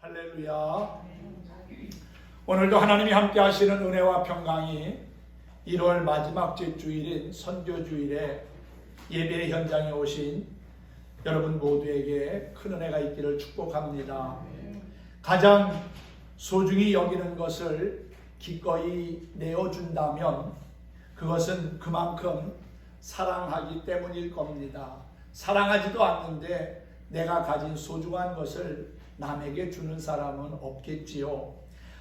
할렐루야. 오늘도 하나님이 함께 하시는 은혜와 평강이 1월 마지막 주일인 선교주일에 예배 현장에 오신 여러분 모두에게 큰 은혜가 있기를 축복합니다. 가장 소중히 여기는 것을 기꺼이 내어준다면 그것은 그만큼 사랑하기 때문일 겁니다. 사랑하지도 않는데 내가 가진 소중한 것을 남에게 주는 사람은 없겠지요.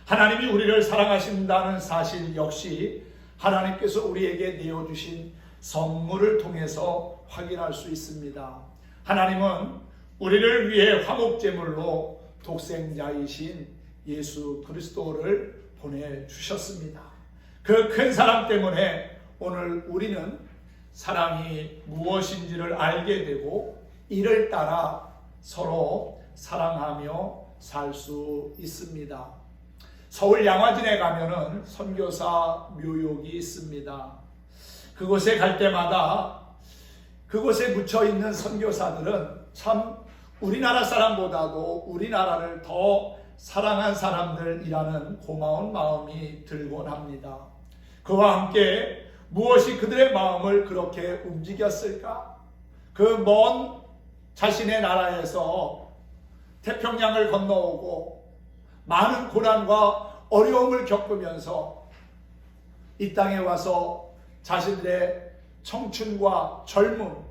하나님이 우리를 사랑하신다는 사실 역시 하나님께서 우리에게 내어주신 선물을 통해서 확인할 수 있습니다. 하나님은 우리를 위해 화목제물로 독생자이신 예수 그리스도를 보내주셨습니다. 그 큰 사랑 때문에 오늘 우리는 사랑이 무엇인지를 알게 되고 이를 따라 서로 사랑하며 살 수 있습니다. 서울 양화진에 가면은 선교사 묘역이 있습니다. 그곳에 갈 때마다 그곳에 묻혀 있는 선교사들은 참 우리나라 사람보다도 우리나라를 더 사랑한 사람들이라는 고마운 마음이 들곤 합니다. 그와 함께 무엇이 그들의 마음을 그렇게 움직였을까? 그 먼 자신의 나라에서 태평양을 건너오고 많은 고난과 어려움을 겪으면서 이 땅에 와서 자신들의 청춘과 젊음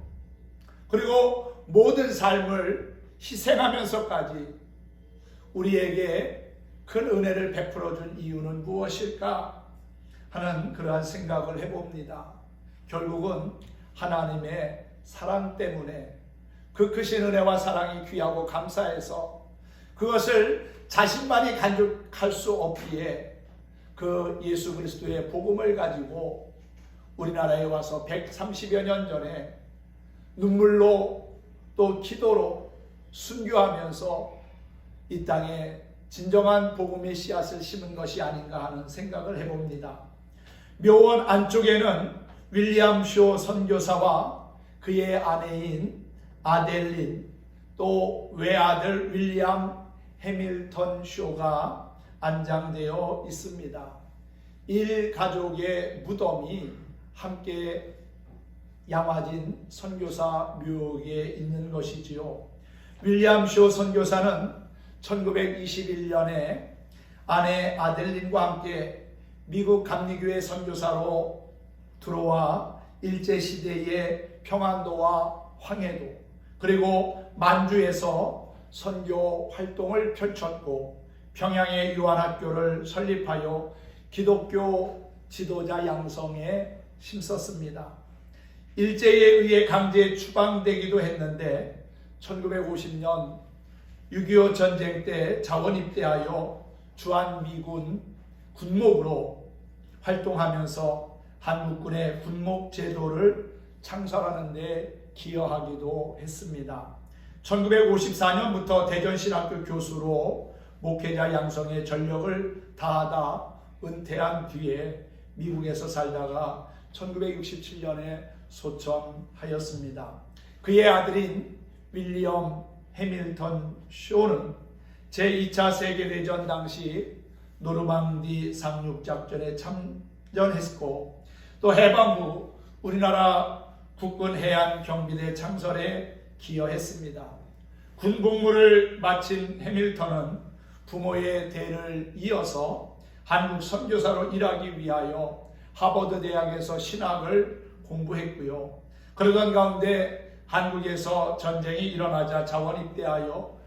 그리고 모든 삶을 희생하면서까지 우리에게 큰 은혜를 베풀어 준 이유는 무엇일까 하는 그러한 생각을 해봅니다. 결국은 하나님의 사랑 때문에 그 크신 은혜와 사랑이 귀하고 감사해서 그것을 자신만이 간직할 수 없기에 그 예수 그리스도의 복음을 가지고 우리나라에 와서 130여 년 전에 눈물로 또 기도로 순교하면서 이 땅에 진정한 복음의 씨앗을 심은 것이 아닌가 하는 생각을 해봅니다. 묘원 안쪽에는 윌리엄 쇼 선교사와 그의 아내인 아델린 또 외아들 윌리엄 해밀턴 쇼가 안장되어 있습니다. 일가족의 무덤이 함께 양화진 선교사 묘역에 있는 것이지요. 윌리엄 쇼 선교사는 1921년에 아내 아델린과 함께 미국 감리교회 선교사로 들어와 일제시대의 평안도와 황해도 그리고 만주에서 선교 활동을 펼쳤고 평양의 유한학교를 설립하여 기독교 지도자 양성에 힘썼습니다. 일제에 의해 강제 추방되기도 했는데 1950년 6.25 전쟁 때 자원 입대하여 주한미군 군목으로 활동하면서 한국군의 군목 제도를 창설하는 데 기여하기도 했습니다. 1954년부터 대전신학교 교수로 목회자 양성에 전력을 다하다 은퇴한 뒤에 미국에서 살다가 1967년에 소천하였습니다. 그의 아들인 윌리엄 해밀턴 쇼는 제2차 세계대전 당시 노르망디 상륙작전에 참전했고 또 해방 후 우리나라 국군 해안 경비대 창설에 기여했습니다. 군 복무를 마친 해밀턴은 부모의 대를 이어서 한국 선교사로 일하기 위하여 하버드 대학에서 신학을 공부했고요. 그러던 가운데 한국에서 전쟁이 일어나자 자원 입대하여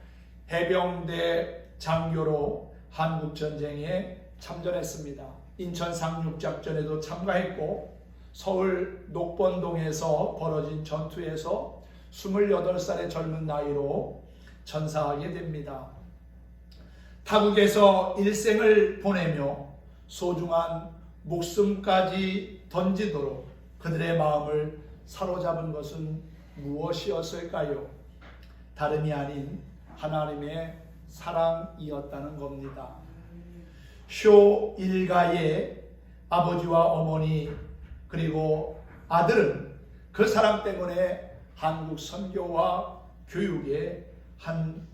해병대 장교로 한국 전쟁에 참전했습니다. 인천 상륙작전에도 참가했고 서울 녹번동에서 벌어진 전투에서 28살의 젊은 나이로 전사하게 됩니다. 타국에서 일생을 보내며 소중한 목숨까지 던지도록 그들의 마음을 사로잡은 것은 무엇이었을까요? 다름이 아닌 하나님의 사랑이었다는 겁니다. 쇼 일가의 아버지와 어머니 그리고 아들은 그 사랑 때문에 한국 선교와 교육에 한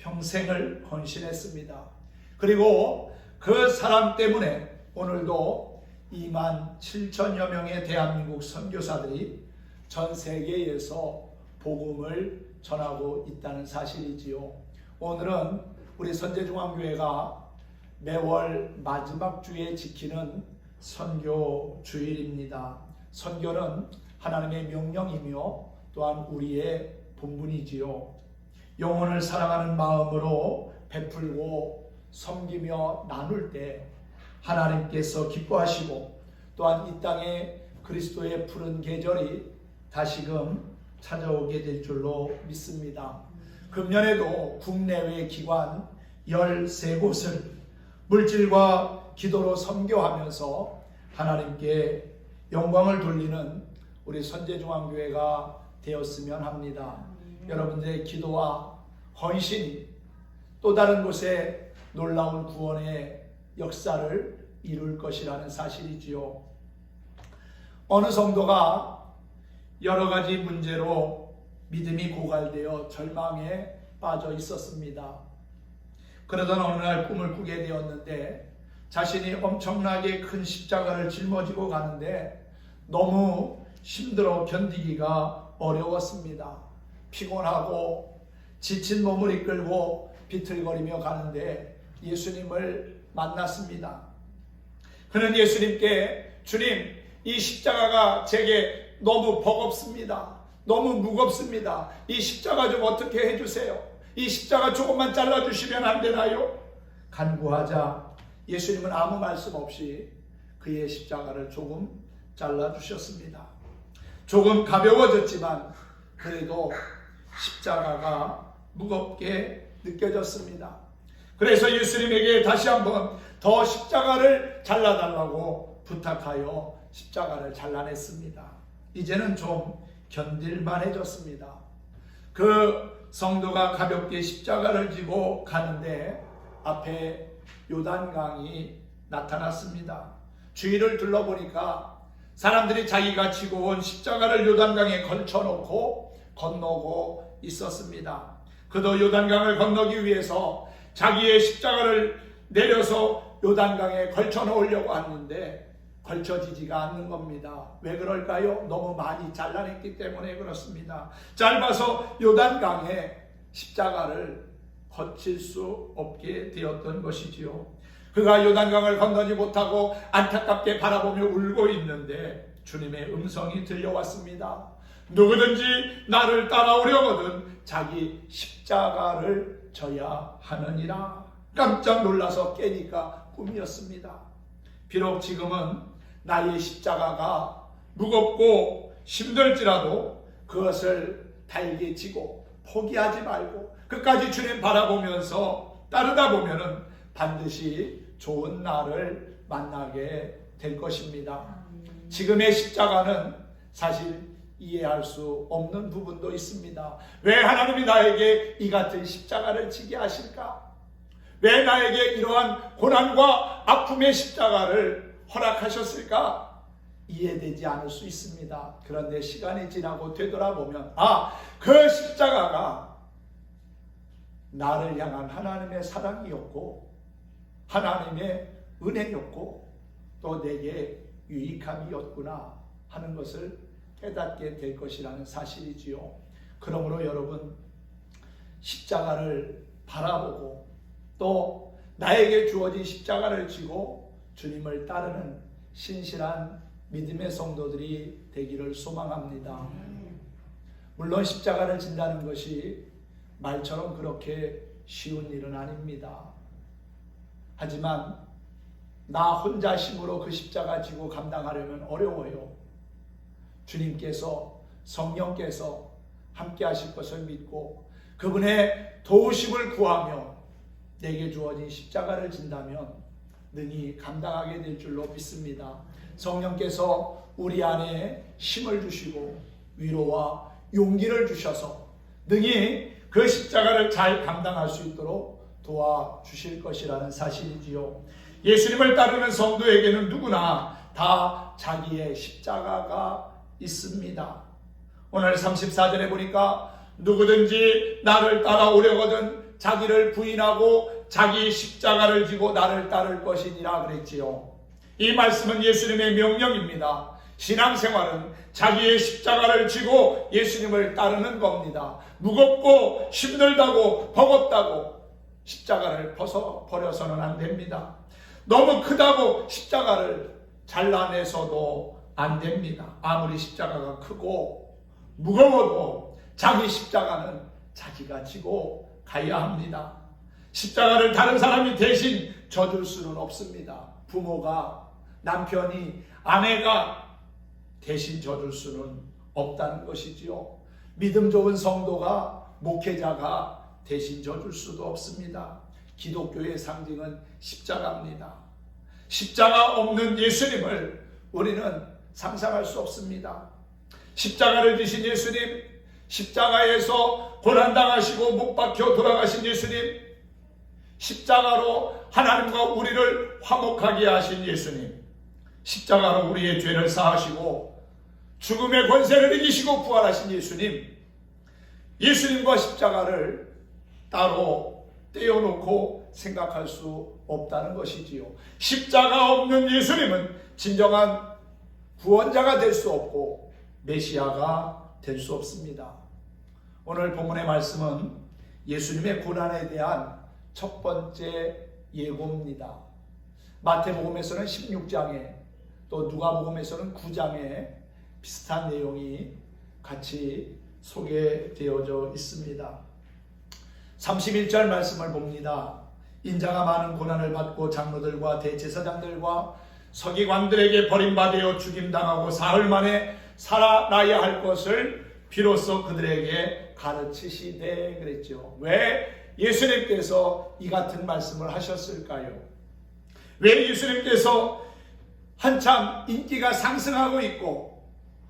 평생을 헌신했습니다. 그리고 그 사람 때문에 오늘도 2만 7천여 명의 대한민국 선교사들이 전 세계에서 복음을 전하고 있다는 사실이지요. 오늘은 우리 선제중앙교회가 매월 마지막 주에 지키는 선교 주일입니다. 선교는 하나님의 명령이며 또한 우리의 본분이지요. 영혼을 사랑하는 마음으로 베풀고 섬기며 나눌 때 하나님께서 기뻐하시고 또한 이 땅에 그리스도의 푸른 계절이 다시금 찾아오게 될 줄로 믿습니다. 금년에도 국내외 기관 13곳을 물질과 기도로 선교하면서 하나님께 영광을 돌리는 우리 선제중앙교회가 되었으면 합니다. 여러분들의 기도와 헌신이 또 다른 곳에 놀라운 구원의 역사를 이룰 것이라는 사실이지요. 어느 성도가 여러 가지 문제로 믿음이 고갈되어 절망에 빠져 있었습니다. 그러던 어느 날 꿈을 꾸게 되었는데 자신이 엄청나게 큰 십자가를 짊어지고 가는데 너무 힘들어 견디기가 어려웠습니다. 피곤하고 지친 몸을 이끌고 비틀거리며 가는데 예수님을 만났습니다. 그는 예수님께 주님, 이 십자가가 제게 너무 버겁습니다. 너무 무겁습니다. 이 십자가 좀 어떻게 해주세요. 이 십자가 조금만 잘라주시면 안 되나요? 간구하자 예수님은 아무 말씀 없이 그의 십자가를 조금 잘라주셨습니다. 조금 가벼워졌지만 그래도 십자가가 무겁게 느껴졌습니다. 그래서 예수님에게 다시 한번 더 십자가를 잘라달라고 부탁하여 십자가를 잘라냈습니다. 이제는 좀 견딜만해졌습니다. 그 성도가 가볍게 십자가를 지고 가는데 앞에 요단강이 나타났습니다. 주위를 둘러보니까 사람들이 자기가 지고 온 십자가를 요단강에 걸쳐놓고 건너고 있었습니다. 그도 요단강을 건너기 위해서 자기의 십자가를 내려서 요단강에 걸쳐놓으려고 하는데 걸쳐지지가 않는 겁니다. 왜 그럴까요? 너무 많이 잘라냈기 때문에 그렇습니다. 짧아서 요단강에 십자가를 거칠 수 없게 되었던 것이지요. 그가 요단강을 건너지 못하고 안타깝게 바라보며 울고 있는데 주님의 음성이 들려왔습니다. 누구든지 나를 따라오려거든 자기 십자가를 져야 하느니라. 깜짝 놀라서 깨니까 꿈이었습니다. 비록 지금은 나의 십자가가 무겁고 힘들지라도 그것을 달게 지고 포기하지 말고 끝까지 주님 바라보면서 따르다 보면은 반드시 좋은 날을 만나게 될 것입니다. 지금의 십자가는 사실 이해할 수 없는 부분도 있습니다. 왜 하나님이 나에게 이 같은 십자가를 지게 하실까? 왜 나에게 이러한 고난과 아픔의 십자가를 허락하셨을까? 이해되지 않을 수 있습니다. 그런데 시간이 지나고 되돌아보면 그 십자가가 나를 향한 하나님의 사랑이었고 하나님의 은혜였고 또 내게 유익함이었구나 하는 것을 깨닫게 될 것이라는 사실이지요. 그러므로 여러분 십자가를 바라보고 또 나에게 주어진 십자가를 지고 주님을 따르는 신실한 믿음의 성도들이 되기를 소망합니다. 물론 십자가를 진다는 것이 말처럼 그렇게 쉬운 일은 아닙니다. 하지만 나 혼자 힘으로 그 십자가 지고 감당하려면 어려워요. 주님께서 성령께서 함께 하실 것을 믿고 그분의 도우심을 구하며 내게 주어진 십자가를 진다면 능히 감당하게 될 줄로 믿습니다. 성령께서 우리 안에 힘을 주시고 위로와 용기를 주셔서 능히 그 십자가를 잘 감당할 수 있도록 도와주실 것이라는 사실이지요. 예수님을 따르는 성도에게는 누구나 다 자기의 십자가가 있습니다. 오늘 34절에 보니까 누구든지 나를 따라오려거든 자기를 부인하고 자기 십자가를 지고 나를 따를 것이니라 그랬지요. 이 말씀은 예수님의 명령입니다. 신앙생활은 자기의 십자가를 지고 예수님을 따르는 겁니다. 무겁고 힘들다고 버겁다고 십자가를 버려서는 안 됩니다. 너무 크다고 십자가를 잘라내서도 안 됩니다. 아무리 십자가가 크고 무거워도 자기 십자가는 자기가 지고 가야 합니다. 십자가를 다른 사람이 대신 져줄 수는 없습니다. 부모가, 남편이, 아내가 대신 져줄 수는 없다는 것이지요. 믿음 좋은 성도가, 목회자가 대신 져줄 수도 없습니다. 기독교의 상징은 십자가입니다. 십자가 없는 예수님을 우리는 상상할 수 없습니다. 십자가를 지신 예수님, 십자가에서 고난당하시고 못 박혀 돌아가신 예수님, 십자가로 하나님과 우리를 화목하게 하신 예수님, 십자가로 우리의 죄를 사하시고 죽음의 권세를 이기시고 부활하신 예수님, 예수님과 십자가를 따로 떼어놓고 생각할 수 없다는 것이지요. 십자가 없는 예수님은 진정한 구원자가 될 수 없고 메시아가 될 수 없습니다. 오늘 본문의 말씀은 예수님의 고난에 대한 첫 번째 예고입니다. 마태복음에서는 16장에 또 누가복음에서는 9장에 비슷한 내용이 같이 소개되어져 있습니다. 31절 말씀을 봅니다. 인자가 많은 고난을 받고 장로들과 대제사장들과 서기관들에게 버림받아 죽임당하고 사흘 만에 살아나야 할 것을 비로소 그들에게 가르치시되 그랬죠. 왜 예수님께서 이 같은 말씀을 하셨을까요? 왜 예수님께서 한참 인기가 상승하고 있고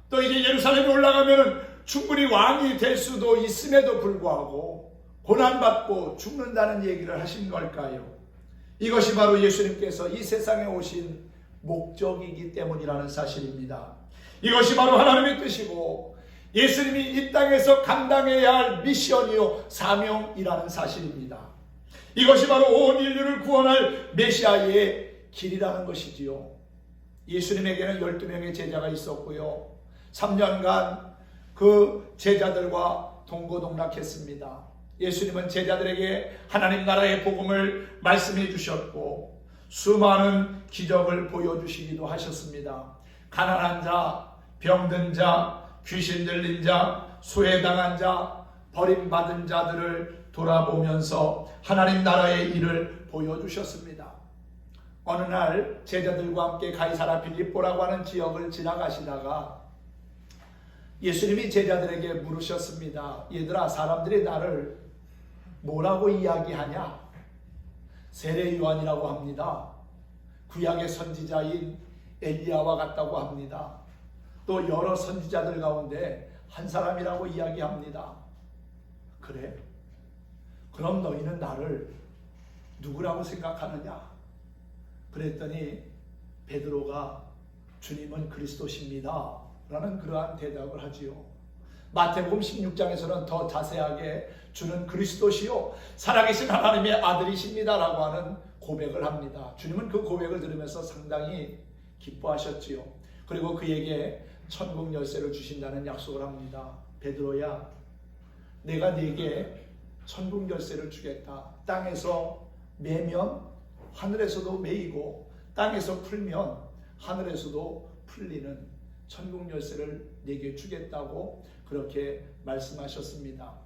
또 이제 예루살렘에 올라가면 충분히 왕이 될 수도 있음에도 불구하고 고난받고 죽는다는 얘기를 하신 걸까요? 이것이 바로 예수님께서 이 세상에 오신 목적이기 때문이라는 사실입니다. 이것이 바로 하나님의 뜻이고 예수님이 이 땅에서 감당해야 할 미션이요 사명이라는 사실입니다. 이것이 바로 온 인류를 구원할 메시아의 길이라는 것이지요. 예수님에게는 12명의 제자가 있었고요. 3년간 그 제자들과 동고동락했습니다. 예수님은 제자들에게 하나님 나라의 복음을 말씀해 주셨고 수많은 기적을 보여주시기도 하셨습니다. 가난한 자, 병든 자, 귀신 들린 자, 소외당한 자, 버림받은 자들을 돌아보면서 하나님 나라의 일을 보여주셨습니다. 어느 날 제자들과 함께 가이사라 빌립보라고 하는 지역을 지나가시다가 예수님이 제자들에게 물으셨습니다. 얘들아, 사람들이 나를 뭐라고 이야기하냐? 세례 요한이라고 합니다. 구약의 선지자인 엘리야와 같다고 합니다. 또 여러 선지자들 가운데 한 사람이라고 이야기합니다. 그래? 그럼 너희는 나를 누구라고 생각하느냐? 그랬더니 베드로가 주님은 그리스도십니다 라는 그러한 대답을 하지요. 마태복음 16장에서는 더 자세하게 주는 그리스도시요 살아계신 하나님의 아들이십니다 라고 하는 고백을 합니다. 주님은 그 고백을 들으면서 상당히 기뻐하셨지요. 그리고 그에게 천국 열쇠를 주신다는 약속을 합니다. 베드로야, 내가 네게 천국 열쇠를 주겠다. 땅에서 매면 하늘에서도 매이고 땅에서 풀면 하늘에서도 풀리는 천국 열쇠를 네게 주겠다고 그렇게 말씀하셨습니다.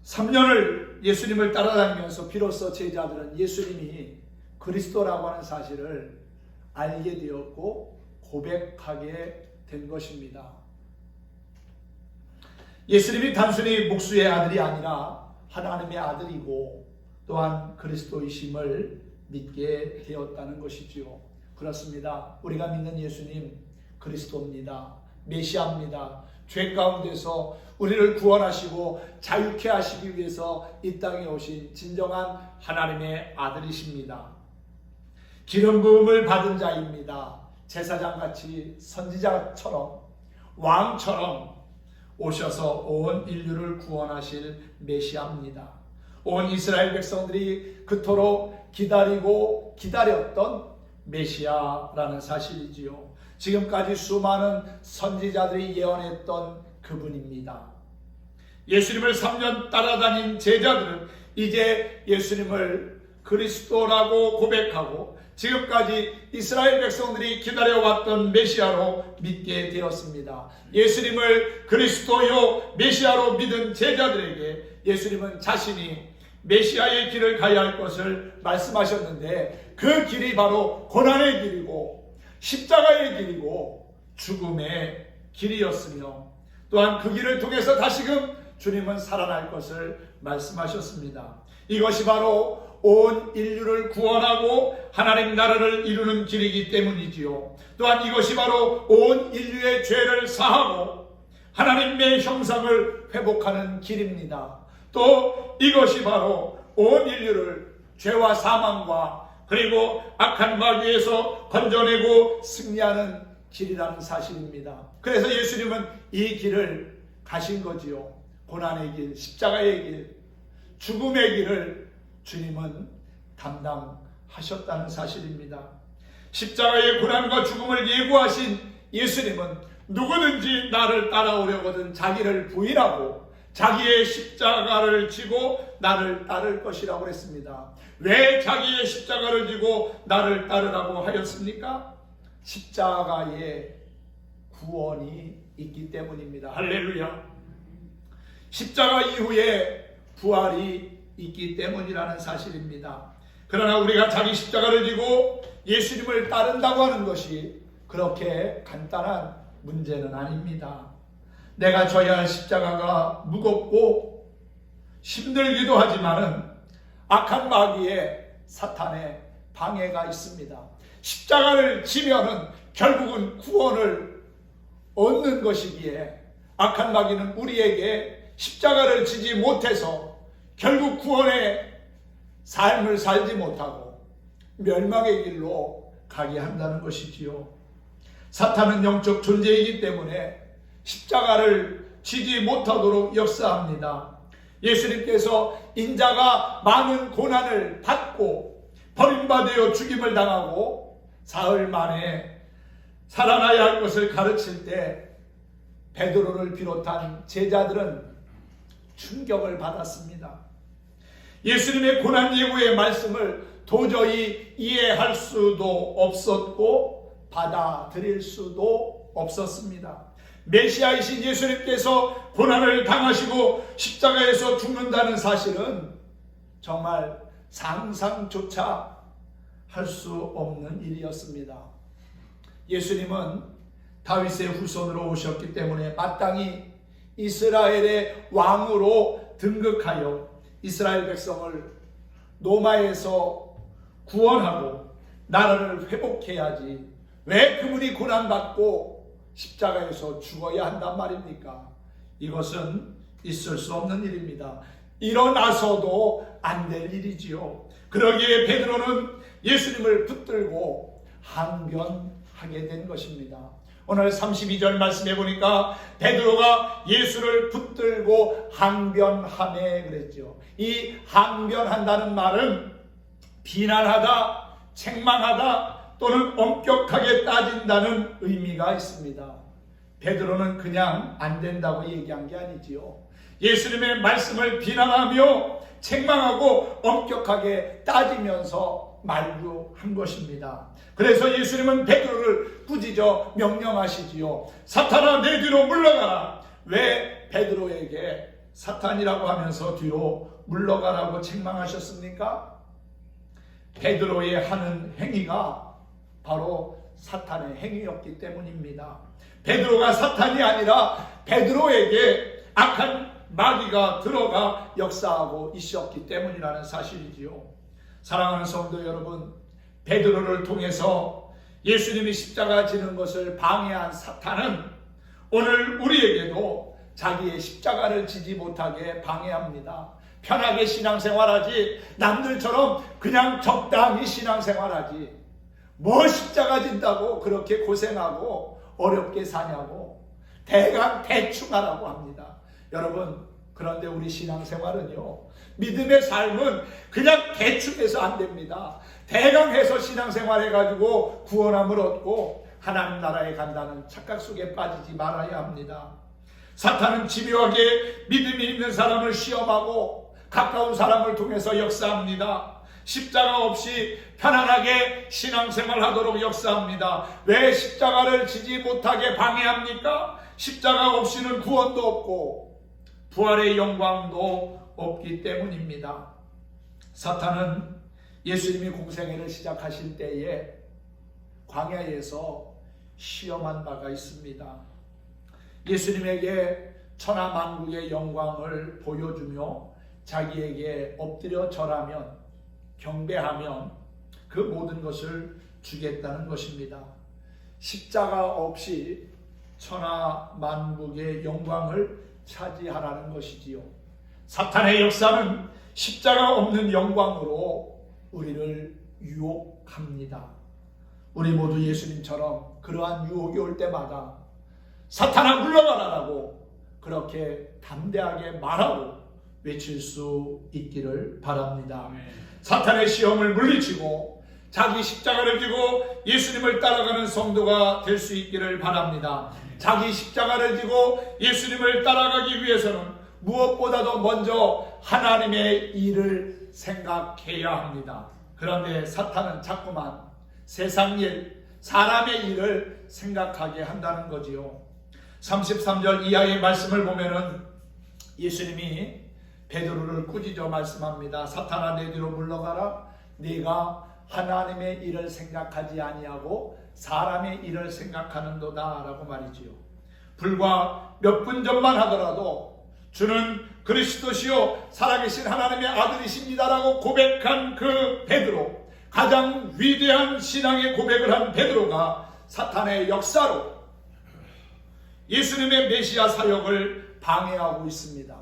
3년을 예수님을 따라다니면서 비로소 제자들은 예수님이 그리스도라고 하는 사실을 알게 되었고 고백하게 된 것입니다. 예수님이 단순히 목수의 아들이 아니라 하나님의 아들이고 또한 그리스도이심을 믿게 되었다는 것이지요. 그렇습니다. 우리가 믿는 예수님 그리스도입니다. 메시아입니다. 죄 가운데서 우리를 구원하시고 자유케 하시기 위해서 이 땅에 오신 진정한 하나님의 아들이십니다. 기름 부음을 받은 자입니다. 제사장같이 선지자처럼 왕처럼 오셔서 온 인류를 구원하실 메시아입니다. 온 이스라엘 백성들이 그토록 기다리고 기다렸던 메시아라는 사실이지요. 지금까지 수많은 선지자들이 예언했던 그분입니다. 예수님을 3년 따라다닌 제자들은 이제 예수님을 그리스도라고 고백하고 지금까지 이스라엘 백성들이 기다려왔던 메시아로 믿게 되었습니다. 예수님을 그리스도요 메시아로 믿은 제자들에게 예수님은 자신이 메시아의 길을 가야 할 것을 말씀하셨는데 그 길이 바로 고난의 길이고 십자가의 길이고 죽음의 길이었으며 또한 그 길을 통해서 다시금 주님은 살아날 것을 말씀하셨습니다. 이것이 바로 온 인류를 구원하고 하나님 나라를 이루는 길이기 때문이지요. 또한 이것이 바로 온 인류의 죄를 사하고 하나님의 형상을 회복하는 길입니다. 또 이것이 바로 온 인류를 죄와 사망과 그리고 악한 마귀에서 건져내고 승리하는 길이라는 사실입니다. 그래서 예수님은 이 길을 가신 거지요. 고난의 길, 십자가의 길, 죽음의 길을 주님은 담당하셨다는 사실입니다. 십자가의 고난과 죽음을 예고하신 예수님은 누구든지 나를 따라오려거든 자기를 부인하고 자기의 십자가를 지고 나를 따를 것이라고 했습니다. 왜 자기의 십자가를 지고 나를 따르라고 하였습니까? 십자가에 구원이 있기 때문입니다. 할렐루야. 십자가 이후에 부활이 있기 때문이라는 사실입니다. 그러나 우리가 자기 십자가를 지고 예수님을 따른다고 하는 것이 그렇게 간단한 문제는 아닙니다. 내가 져야 할 십자가가 무겁고 힘들기도 하지만은 악한 마귀의 사탄의 방해가 있습니다. 십자가를 지면은 결국은 구원을 얻는 것이기에 악한 마귀는 우리에게 십자가를 지지 못해서 결국 구원의 삶을 살지 못하고 멸망의 길로 가게 한다는 것이지요. 사탄은 영적 존재이기 때문에 십자가를 지지 못하도록 역사합니다. 예수님께서 인자가 많은 고난을 받고 버림받아 죽임을 당하고 사흘 만에 살아나야 할 것을 가르칠 때 베드로를 비롯한 제자들은 충격을 받았습니다. 예수님의 고난 예고의 말씀을 도저히 이해할 수도 없었고 받아들일 수도 없었습니다. 메시아이신 예수님께서 고난을 당하시고 십자가에서 죽는다는 사실은 정말 상상조차 할 수 없는 일이었습니다. 예수님은 다윗의 후손으로 오셨기 때문에 마땅히 이스라엘의 왕으로 등극하여 이스라엘 백성을 노마에서 구원하고 나라를 회복해야지 왜 그분이 고난받고 십자가에서 죽어야 한단 말입니까? 이것은 있을 수 없는 일입니다. 일어나서도 안 될 일이지요. 그러기에 베드로는 예수님을 붙들고 항변하게 된 것입니다. 오늘 32절 말씀해 보니까 베드로가 예수를 붙들고 항변하매 그랬죠. 이 항변한다는 말은 비난하다, 책망하다 또는 엄격하게 따진다는 의미가 있습니다. 베드로는 그냥 안 된다고 얘기한 게 아니지요. 예수님의 말씀을 비난하며 책망하고 엄격하게 따지면서 만류한 것입니다. 그래서 예수님은 베드로를 꾸짖어 명령하시지요. 사탄아 내 뒤로 물러가라. 왜 베드로에게 사탄이라고 하면서 뒤로 물러가라고 책망하셨습니까? 베드로의 하는 행위가 바로 사탄의 행위였기 때문입니다. 베드로가 사탄이 아니라 베드로에게 악한 마귀가 들어가 역사하고 있었기 때문이라는 사실이지요. 사랑하는 성도 여러분, 베드로를 통해서 예수님이 십자가 지는 것을 방해한 사탄은 오늘 우리에게도 자기의 십자가를 지지 못하게 방해합니다. 편하게 신앙생활하지, 남들처럼 그냥 적당히 신앙생활하지, 뭐 십자가 진다고 그렇게 고생하고 어렵게 사냐고. 대강 대충 하라고 합니다. 여러분, 그런데 우리 신앙생활은요, 믿음의 삶은 그냥 대충 해서 안 됩니다. 대강 해서 신앙생활 해가지고 구원함을 얻고 하나님 나라에 간다는 착각 속에 빠지지 말아야 합니다. 사탄은 집요하게 믿음이 있는 사람을 시험하고 가까운 사람을 통해서 역사합니다. 십자가 없이 편안하게 신앙생활 하도록 역사합니다. 왜 십자가를 지지 못하게 방해합니까? 십자가 없이는 구원도 없고 부활의 영광도 없기 때문입니다. 사탄은 예수님이 공생애를 시작하실 때에 광야에서 시험한 바가 있습니다. 예수님에게 천하 만국의 영광을 보여주며 자기에게 엎드려 절하면, 경배하면 그 모든 것을 주겠다는 것입니다. 십자가 없이 천하 만국의 영광을 차지하라는 것이지요. 사탄의 역사는 십자가 없는 영광으로 우리를 유혹합니다. 우리 모두 예수님처럼 그러한 유혹이 올 때마다 사탄아 물러가라라고 그렇게 담대하게 말하고 외칠 수 있기를 바랍니다. 사탄의 시험을 물리치고 자기 십자가를 지고 예수님을 따라가는 성도가 될 수 있기를 바랍니다. 자기 십자가를 지고 예수님을 따라가기 위해서는 무엇보다도 먼저 하나님의 일을 생각해야 합니다. 그런데 사탄은 자꾸만 세상 일, 사람의 일을 생각하게 한다는 거지요. 33절 이하의 말씀을 보면은 예수님이 베드로를 꾸짖어 말씀합니다. 사탄아, 내 뒤로 물러가라. 네가 하나님의 일을 생각하지 아니하고 사람의 일을 생각하는도다 라고 말이지요. 불과 몇 분 전만 하더라도 주는 그리스도시요 살아계신 하나님의 아들이십니다라고 고백한 그 베드로, 가장 위대한 신앙의 고백을 한 베드로가 사탄의 역사로 예수님의 메시아 사역을 방해하고 있습니다.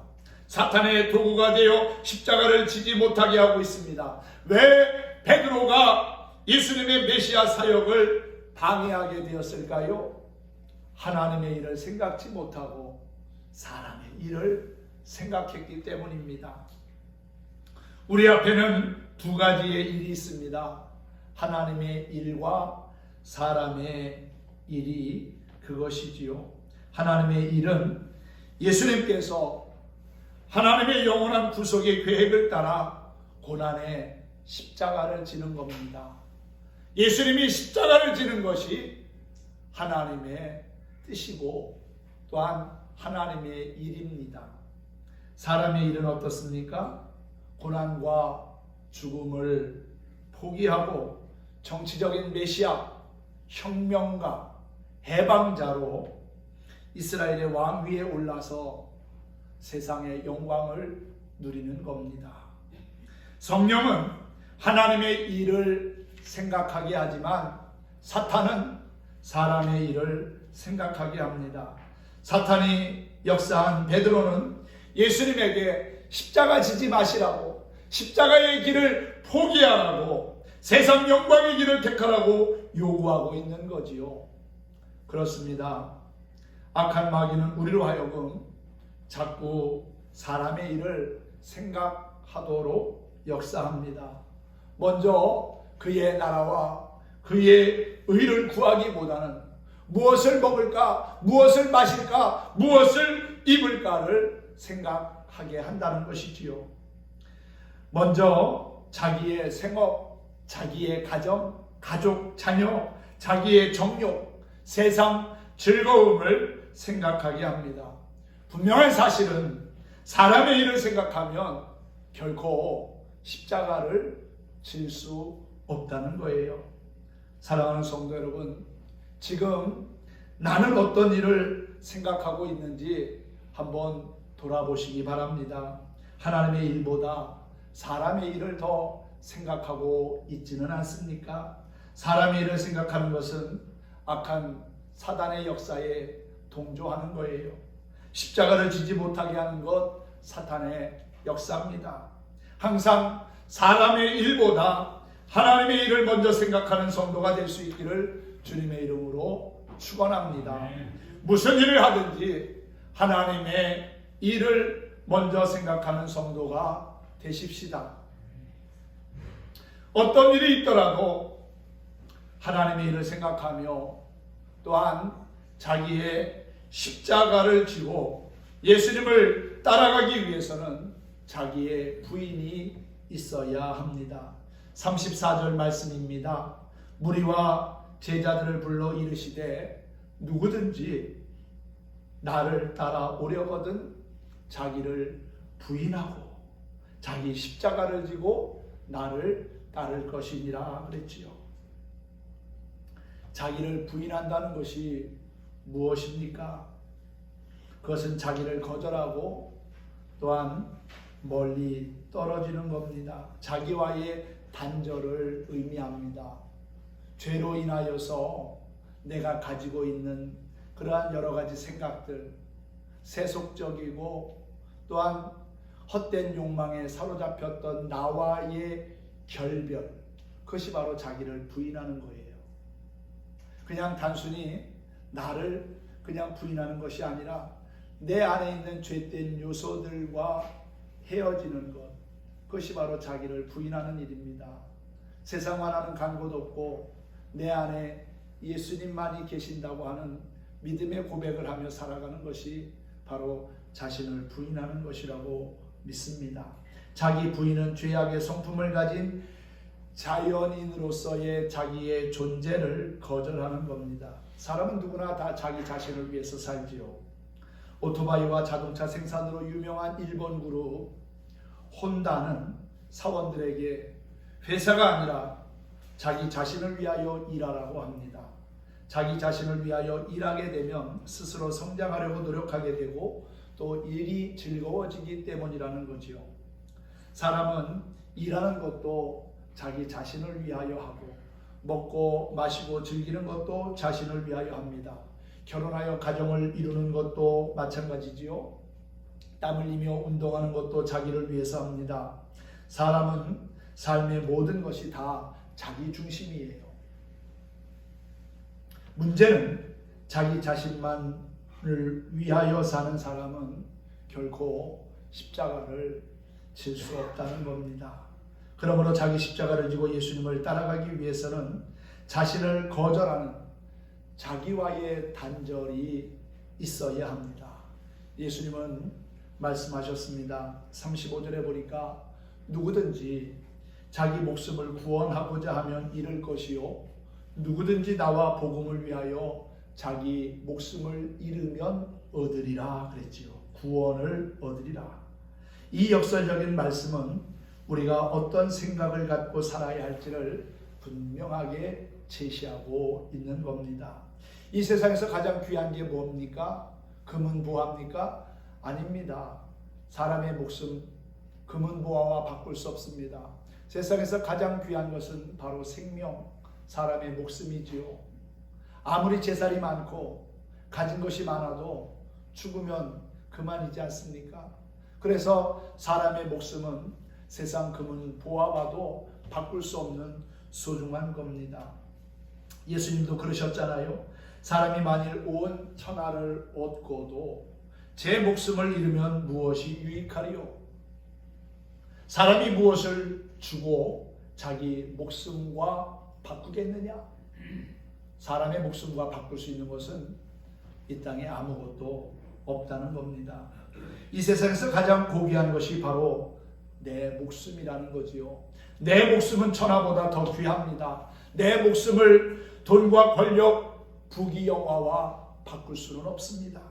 사탄의 도구가 되어 십자가를 지지 못하게 하고 있습니다. 왜 베드로가 예수님의 메시아 사역을 방해하게 되었을까요? 하나님의 일을 생각지 못하고 사람의 일을 생각했기 때문입니다. 우리 앞에는 두 가지의 일이 있습니다. 하나님의 일과 사람의 일이 그것이지요. 하나님의 일은 예수님께서 하나님의 영원한 구속의 계획을 따라 고난의 십자가를 지는 겁니다. 예수님이 십자가를 지는 것이 하나님의 뜻이고 또한 하나님의 일입니다. 사람의 일은 어떻습니까? 고난과 죽음을 포기하고 정치적인 메시아, 혁명가, 해방자로 이스라엘의 왕 위에 올라서 세상의 영광을 누리는 겁니다. 성령은 하나님의 일을 생각하게 하지만 사탄은 사람의 일을 생각하게 합니다. 사탄이 역사한 베드로는 예수님에게 십자가 지지 마시라고, 십자가의 길을 포기하라고, 세상 영광의 길을 택하라고 요구하고 있는 거지요. 그렇습니다. 악한 마귀는 우리로 하여금 자꾸 사람의 일을 생각하도록 역사합니다. 먼저 그의 나라와 그의 의를 구하기보다는 무엇을 먹을까, 무엇을 마실까, 무엇을 입을까를 생각하게 한다는 것이지요. 먼저 자기의 생업, 자기의 가정, 가족, 자녀, 자기의 정욕, 세상 즐거움을 생각하게 합니다. 분명한 사실은 사람의 일을 생각하면 결코 십자가를 질 수 없다는 거예요. 사랑하는 성도 여러분, 지금 나는 어떤 일을 생각하고 있는지 한번 돌아보시기 바랍니다. 하나님의 일보다 사람의 일을 더 생각하고 있지는 않습니까? 사람의 일을 생각하는 것은 악한 사단의 역사에 동조하는 거예요. 십자가를 지지 못하게 하는 것 사탄의 역사입니다. 항상 사람의 일보다 하나님의 일을 먼저 생각하는 성도가 될 수 있기를 주님의 이름으로 축원합니다. 무슨 일을 하든지 하나님의 일을 먼저 생각하는 성도가 되십시다. 어떤 일이 있더라도 하나님의 일을 생각하며 또한 자기의 십자가를 지고 예수님을 따라가기 위해서는 자기의 부인이 있어야 합니다. 34절 말씀입니다. 무리와 제자들을 불러 이르시되 누구든지 나를 따라오려거든 자기를 부인하고 자기 십자가를 지고 나를 따를 것이니라 그랬지요. 자기를 부인한다는 것이 무엇입니까? 그것은 자기를 거절하고 또한 멀리 떨어지는 겁니다. 자기와의 단절을 의미합니다. 죄로 인하여서 내가 가지고 있는 그러한 여러 가지 생각들, 세속적이고 또한 헛된 욕망에 사로잡혔던 나와의 결별, 그것이 바로 자기를 부인하는 거예요. 그냥 단순히 나를 그냥 부인하는 것이 아니라 내 안에 있는 죄된 요소들과 헤어지는 것, 그것이 바로 자기를 부인하는 일입니다. 세상과는 간 곳 없고 내 안에 예수님만이 계신다고 하는 믿음의 고백을 하며 살아가는 것이 바로 자신을 부인하는 것이라고 믿습니다. 자기 부인은 죄악의 성품을 가진 자연인으로서의 자기의 존재를 거절하는 겁니다. 사람은 누구나 다 자기 자신을 위해서 살지요. 오토바이와 자동차 생산으로 유명한 일본 그룹 혼다는 사원들에게 회사가 아니라 자기 자신을 위하여 일하라고 합니다. 자기 자신을 위하여 일하게 되면 스스로 성장하려고 노력하게 되고 또 일이 즐거워지기 때문이라는 거지요. 사람은 일하는 것도 자기 자신을 위하여 하고 먹고 마시고 즐기는 것도 자신을 위하여 합니다. 결혼하여 가정을 이루는 것도 마찬가지지요. 땀 흘리며 운동하는 것도 자기를 위해서 합니다. 사람은 삶의 모든 것이 다 자기 중심이에요. 문제는 자기 자신만을 위하여 사는 사람은 결코 십자가를 질 수 없다는 겁니다. 그러므로 자기 십자가를 지고 예수님을 따라가기 위해서는 자신을 거절하는 자기와의 단절이 있어야 합니다. 예수님은 말씀하셨습니다. 35절에 보니까 누구든지 자기 목숨을 구원하고자 하면 잃을 것이요 누구든지 나와 복음을 위하여 자기 목숨을 잃으면 얻으리라 그랬지요. 구원을 얻으리라. 이 역설적인 말씀은 우리가 어떤 생각을 갖고 살아야 할지를 분명하게 제시하고 있는 겁니다. 이 세상에서 가장 귀한 게 뭡니까? 금은 보화입니까? 아닙니다. 사람의 목숨, 금은 보화와 바꿀 수 없습니다. 세상에서 가장 귀한 것은 바로 생명, 사람의 목숨이지요. 아무리 재산이 많고 가진 것이 많아도 죽으면 그만이지 않습니까? 그래서 사람의 목숨은 세상 금은 보화와도 바꿀 수 없는 소중한 겁니다. 예수님도 그러셨잖아요. 사람이 만일 온 천하를 얻고도 제 목숨을 잃으면 무엇이 유익하리요? 사람이 무엇을 주고 자기 목숨과 바꾸겠느냐? 사람의 목숨과 바꿀 수 있는 것은 이 땅에 아무것도 없다는 겁니다. 이 세상에서 가장 고귀한 것이 바로 내 목숨이라는 거지요. 내 목숨은 천하보다 더 귀합니다. 내 목숨을 돈과 권력, 부귀 영화와 바꿀 수는 없습니다.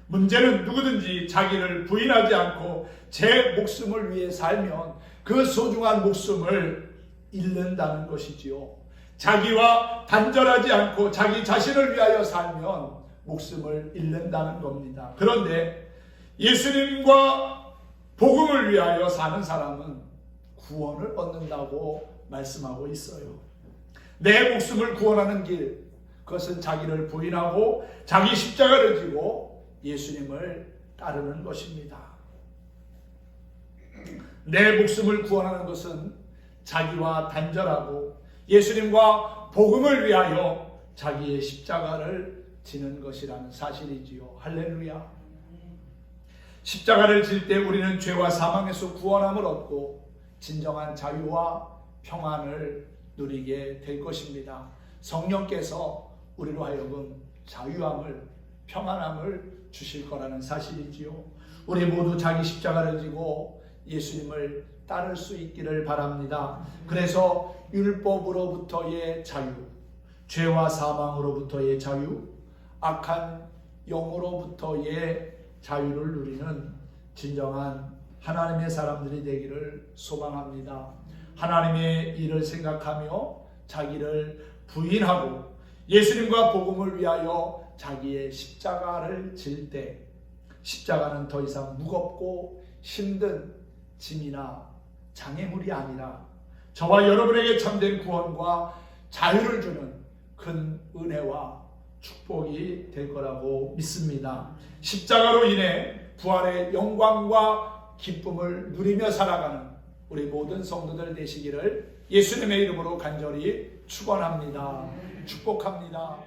문제는 누구든지 자기를 부인하지 않고 제 목숨을 위해 살면 그 소중한 목숨을 잃는다는 것이지요. 자기와 단절하지 않고 자기 자신을 위하여 살면 목숨을 잃는다는 겁니다. 그런데 예수님과 복음을 위하여 사는 사람은 구원을 얻는다고 말씀하고 있어요. 내 목숨을 구원하는 길, 그것은 자기를 부인하고 자기 십자가를 지고 예수님을 따르는 것입니다. 내 목숨을 구원하는 것은 자기와 단절하고 예수님과 복음을 위하여 자기의 십자가를 지는 것이라는 사실이지요. 할렐루야. 십자가를 질 때 우리는 죄와 사망에서 구원함을 얻고 진정한 자유와 평안을 누리게 될 것입니다. 성령께서 우리로 하여금 자유함을, 평안함을 주실 거라는 사실이지요. 우리 모두 자기 십자가를 지고 예수님을 따를 수 있기를 바랍니다. 그래서 율법으로부터의 자유, 죄와 사망으로부터의 자유, 악한 영으로부터의 자유를 누리는 진정한 하나님의 사람들이 되기를 소망합니다. 하나님의 일을 생각하며 자기를 부인하고 예수님과 복음을 위하여 자기의 십자가를 질 때 십자가는 더 이상 무겁고 힘든 짐이나 장애물이 아니라 저와 여러분에게 참된 구원과 자유를 주는 큰 은혜와 축복이 될 거라고 믿습니다. 십자가로 인해 부활의 영광과 기쁨을 누리며 살아가는 우리 모든 성도들 되시기를 예수님의 이름으로 간절히 축원합니다. 축복합니다.